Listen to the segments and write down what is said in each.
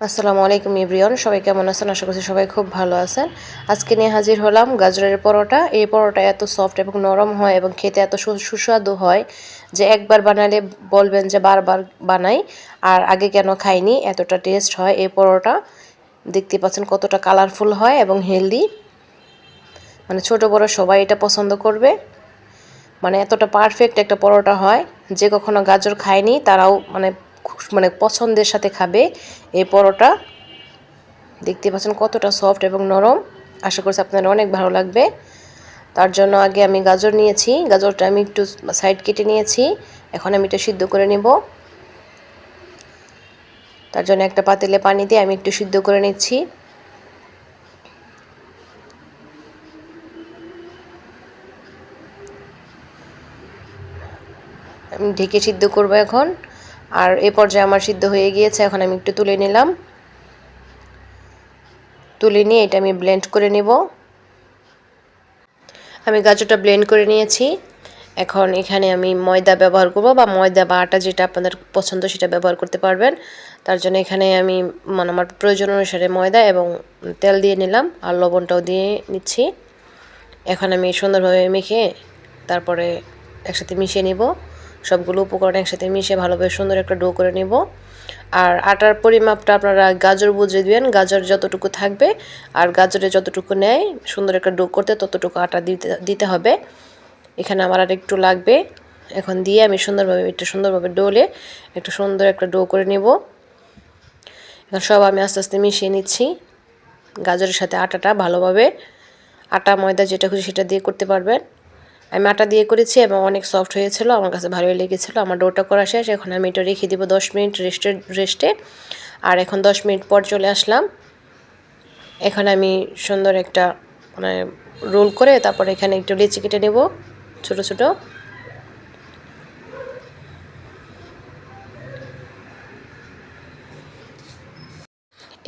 আসসালামু আলাইকুম এভরিওয়ান, সবাই কেমন আছেন? আশা করছি সবাই খুব ভালো আছেন। আজকে নিয়ে হাজির হলাম গাজরের পরোটা। এই পরোটা এত সফট এবং নরম হয় এবং খেতে এত সুস্বাদু হয় যে একবার বানালে বলবেন যে বারবার বানাই। আর আগে কেন খাইনি, এতটা টেস্ট হয় এই পরোটা। দেখতে পাচ্ছেন কতটা কালারফুল হয় এবং হেলদি, মানে ছোট বড় সবাই এটা পছন্দ করবে। মানে এতটা পারফেক্ট একটা পরোটা হয় যে কখনো গাজর খায়নি তারাও মানে পছন্দের সাথে খাবে এই পরোটা। দেখতে পাচ্ছেন কতটা সফট এবং নরম। আশা করছি আপনাদের অনেক ভালো লাগবে। তার জন্য আগে আমি গাজর নিয়েছি, গাজরটা আমি একটু সাইড কেটে নিয়েছি। এখন আমি এটা সিদ্ধ করে নেব। তার জন্য একটা পাতিলে পানি দিয়ে আমি একটু সিদ্ধ করে নিচ্ছি। আমি ঢেকে সিদ্ধ করব এখন। আর এ পর্যায়ে আমার সিদ্ধ হয়ে গিয়েছে, এখন আমি একটু তুলে নিলাম। তুলে নিয়ে এটা আমি ব্লেন্ড করে নেব। আমি গাজরটা ব্লেন্ড করে নিয়েছি। এখন এখানে আমি ময়দা ব্যবহার করব, বা ময়দা বা আটা যেটা আপনাদের পছন্দ সেটা ব্যবহার করতে পারবেন। তার জন্য এখানে আমি আমার প্রয়োজন অনুসারে ময়দা এবং তেল দিয়ে নিলাম, আর লবণটাও দিয়ে নিচ্ছি। এখন আমি সুন্দরভাবে মেখে তারপরে একসাথে মিশিয়ে নেব। সবগুলো উপকরণ একসাথে মিশিয়ে ভালোভাবে সুন্দর একটা ডো করে নেব। আর আটার পরিমাপটা আপনারা গাজর বুঝে দিবেন, গাজর যতটুকু থাকবে আর গাজরে যতটুকু নেয় সুন্দর একটা ডো করতে ততটুকু আটা দিতে হবে। এখানে আমার আর একটু লাগবে। এখন দিয়ে আমি সুন্দরভাবে ডোলে একটু সুন্দর একটা ডো করে নেব। এখন সব আমি আস্তে আস্তে মিশিয়ে নিচ্ছি গাজরের সাথে আটাটা ভালোভাবে। আটা ময়দা যেটা খুশি সেটা দিয়ে করতে পারবেন। আমি আটা দিয়ে করেছি এবং অনেক সফট হয়েছিল, আমার কাছে ভালোই লেগেছিলো। আমার ডোটা করা শেষ, এখন আমি এটা রেখে দিব 10 মিনিট রেস্টে। আর এখন 10 মিনিট পর চলে আসলাম। এখন আমি সুন্দর একটা মানে রোল করে তারপরে এখানে একটু লেচি কেটে নেব ছোট ছোট।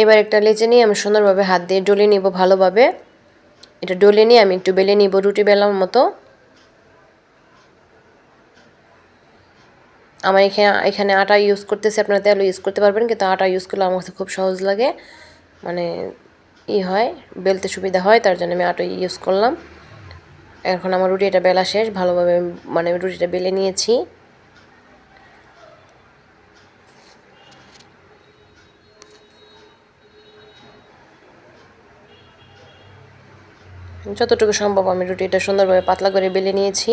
এবার একটা লেচি নিয়ে আমি সুন্দরভাবে হাত দিয়ে ডলে নিব ভালোভাবে। এটা ডলে নিয়ে আমি একটু বেলে নিব রুটি বেলার মতো। আমার এখানে আটা ইউজ করতেছি, আপনারা তেল ইউজ করতে পারবেন, কিন্তু আটা ইউজ করলে আমার কাছে খুব সহজ লাগে, মানে হয় বেলতে সুবিধা হয়, তার জন্য আমি আটা ইউজ করলাম। এখন আমার রুটিটা বেলা শেষ, ভালোভাবে মানে রুটিটা বেলে নিয়েছি। যতটুকু সম্ভব আমি রুটিটা সুন্দরভাবে পাতলা করে বেলে নিয়েছি।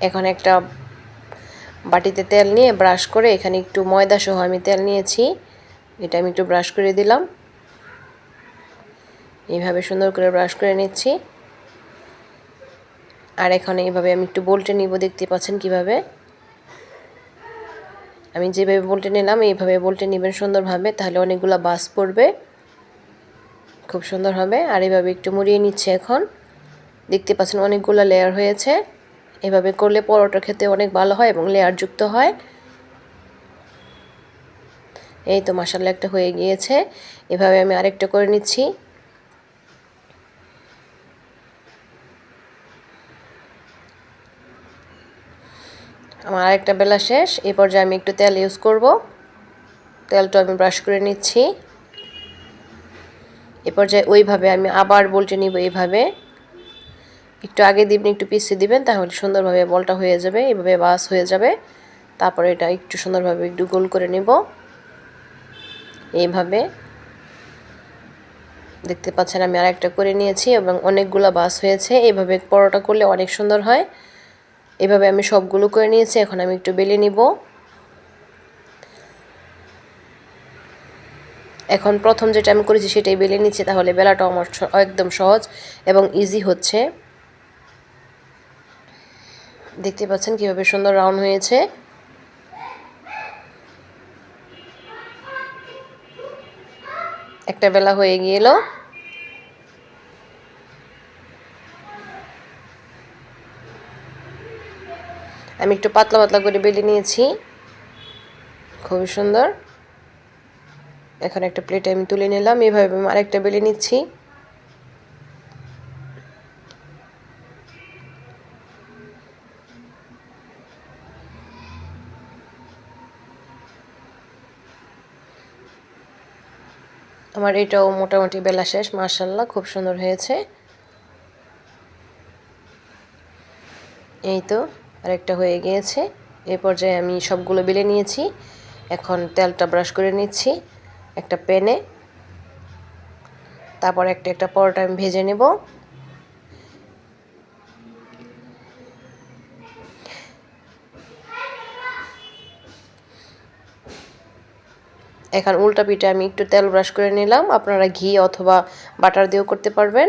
এখন একটা বাটিতে তেল নিয়ে ব্রাশ করে এখানে একটু ময়দা সহ আমি তেল নিয়েছি, এটা আমি একটু ব্রাশ করে দিলাম। এইভাবে সুন্দর করে ব্রাশ করে নিচ্ছি। আর এখন এইভাবে আমি একটু বলটে নিব, দেখতে পাচ্ছেন কিভাবে আমি যেভাবে বলটে নিলাম এইভাবে বলটে নেবেন সুন্দরভাবে, তাহলে অনেকগুলো বাস পড়বে, খুব সুন্দর হবে। আর এইভাবে একটু মুড়িয়ে নিচ্ছে। এখন দেখতে পাচ্ছেন অনেকগুলো লেয়ার হয়েছে। এভাবে করলে পরোটা খেতে অনেক ভালো হয় এবং লেয়ারযুক্ত হয়। এই তো মাশাআল্লাহ একটা হয়ে গিয়েছে। এভাবে আমি আরেকটা করে নিচ্ছি। আমার আরেকটা বেলা শেষ। এই পর্যায়ে আমি একটু তেল ইউজ করব, তেলটা আমি ব্রাশ করে নিচ্ছি। এ পর্যায়ে ওইভাবে আমি আবার বলটে নিব। এইভাবে একটু আগে দিবেন, একটু পিছিয়ে দিবেন, তাহলে সুন্দরভাবে বলটা হয়ে যাবে, এভাবে বাস হয়ে যাবে। তারপরে এটা একটু সুন্দরভাবে একটু গোল করে নেব। এইভাবে দেখতে পাচ্ছেন আমি আরেকটা করে নিয়েছি এবং অনেকগুলো বাস হয়েছে। এইভাবে পরোটা করলে অনেক সুন্দর হয়। এভাবে আমি সবগুলো করে নিয়েছি। এখন আমি একটু বেলে নিব। এখন প্রথম যেটা আমি করেছি সেটাই বেলে নিচ্ছি, তাহলে বেলাটাও আমার একদম সহজ এবং ইজি হচ্ছে। দেখতে পাচ্ছেন কিভাবে সুন্দর রাউন্ড হয়েছে। একটা বেলা হয়ে গেল। আমি একটু পাতলা পাতলা করে বেলে নিয়েছি, খুবই সুন্দর। এখন একটা প্লেটে আমি তুলে নিলাম। এইভাবে আমি আরেকটা বেলে নিচ্ছি। আমার এটাও মোটামুটি বেলা শেষ, মাশাআল্লাহ খুব সুন্দর হয়েছে। এই তো আরেকটা হয়ে গিয়েছে। এই পর্যায়ে আমি সবগুলো বেলে নিয়েছি। এখন তেলটা ব্রাশ করে নিচ্ছি একটা প্যানে। তারপর একটা একটা পরোটা আমি ভেজে নেব। এখন উল্টা পিঠে আমি একটু তেল ব্রাশ করে নিলাম, আপনারা ঘি অথবা বাটার দিয়েও করতে পারবেন।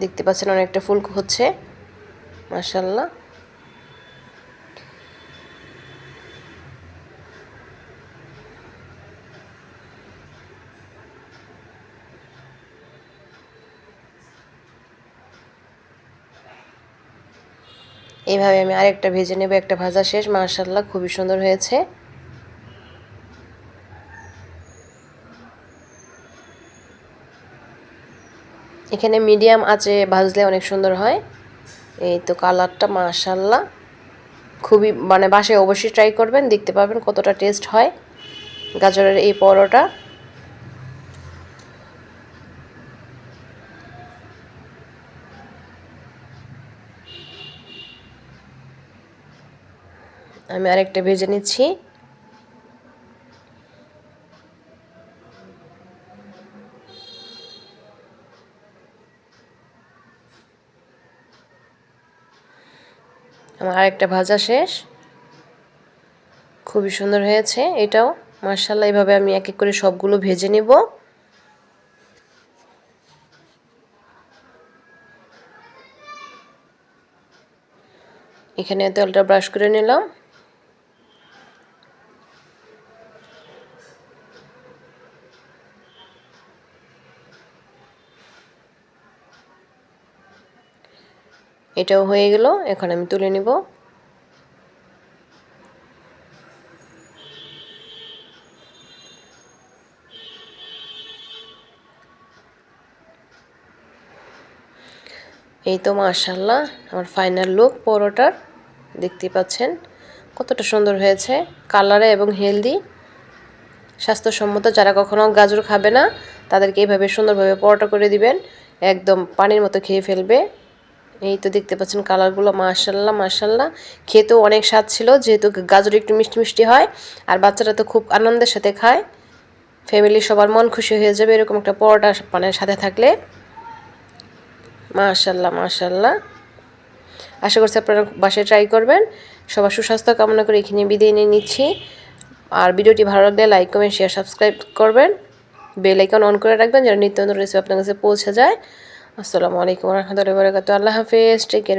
দেখতে পাচ্ছেন অনেকটা ফুলকো হচ্ছে, মাশাআল্লাহ। এইভাবে আমি আরেকটা ভেজে নেব, একটা ভাজা শেষ, মাশাআল্লাহ খুবই সুন্দর হয়েছে। এখানে মিডিয়াম আঁচে ভাজলে অনেক সুন্দর হয়। এই তো কালারটা মাশাআল্লাহ খুবই, মানে বাসায় অবশ্যই ট্রাই করবেন, দেখতে পাবেন কতটা টেস্ট হয় গাজরের এই পরোটা। আমি আরেকটা ভেজে নিচ্ছি। আমার আরেকটা ভাজা শেষ, খুবই সুন্দর হয়েছে এটাও, মাশাআল্লাহ। এইভাবে আমি এক এক করে সবগুলো ভেজে নেব। এখানে তেলটা ব্রাশ করে নিলাম। এটাও হয়ে গেল, এখন আমি তুলে নিব। এই তো মাশাআল্লাহ আমার ফাইনাল লুক পরোটার, দেখতে পাচ্ছেন কতটা সুন্দর হয়েছে কালারে এবং হেলদি, স্বাস্থ্যসম্মত। যারা কখনো গাজর খাবে না তাদেরকে এইভাবে সুন্দরভাবে পরোটা করে দিবেন, একদম পানির মতো খেয়ে ফেলবে। এই তো দেখতে পাচ্ছেন কালারগুলো, মাশাআল্লাহ মাশাআল্লাহ। খেতেও অনেক স্বাদ ছিল, যেহেতু গাজর একটু মিষ্টি মিষ্টি হয় আর বাচ্চারা তো খুব আনন্দের সাথে খায়। ফ্যামিলির সবার মন খুশি হয়ে যাবে এরকম একটা পরোটা পানের সাথে থাকলে। মাশাআল্লাহ মাশাআল্লাহ। আশা করছি আপনারা বাসায় ট্রাই করবেন। সবার সুস্বাস্থ্য কামনা করে এখানে বিদায় নিয়ে নিচ্ছি। আর ভিডিওটি ভালো লাগলে লাইক কমেন্ট শেয়ার সাবস্ক্রাইব করবেন, বেল আইকন অন করে রাখবেন যেন নিত্য নতুন রেসিপি আপনার কাছে পৌঁছে যায়। আসসালামু আলাইকুম ওয়া রাহমাতুল্লাহি ওয়া বারাকাতুহু। আল্লাহ হাফেজ, টেক কেয়ার।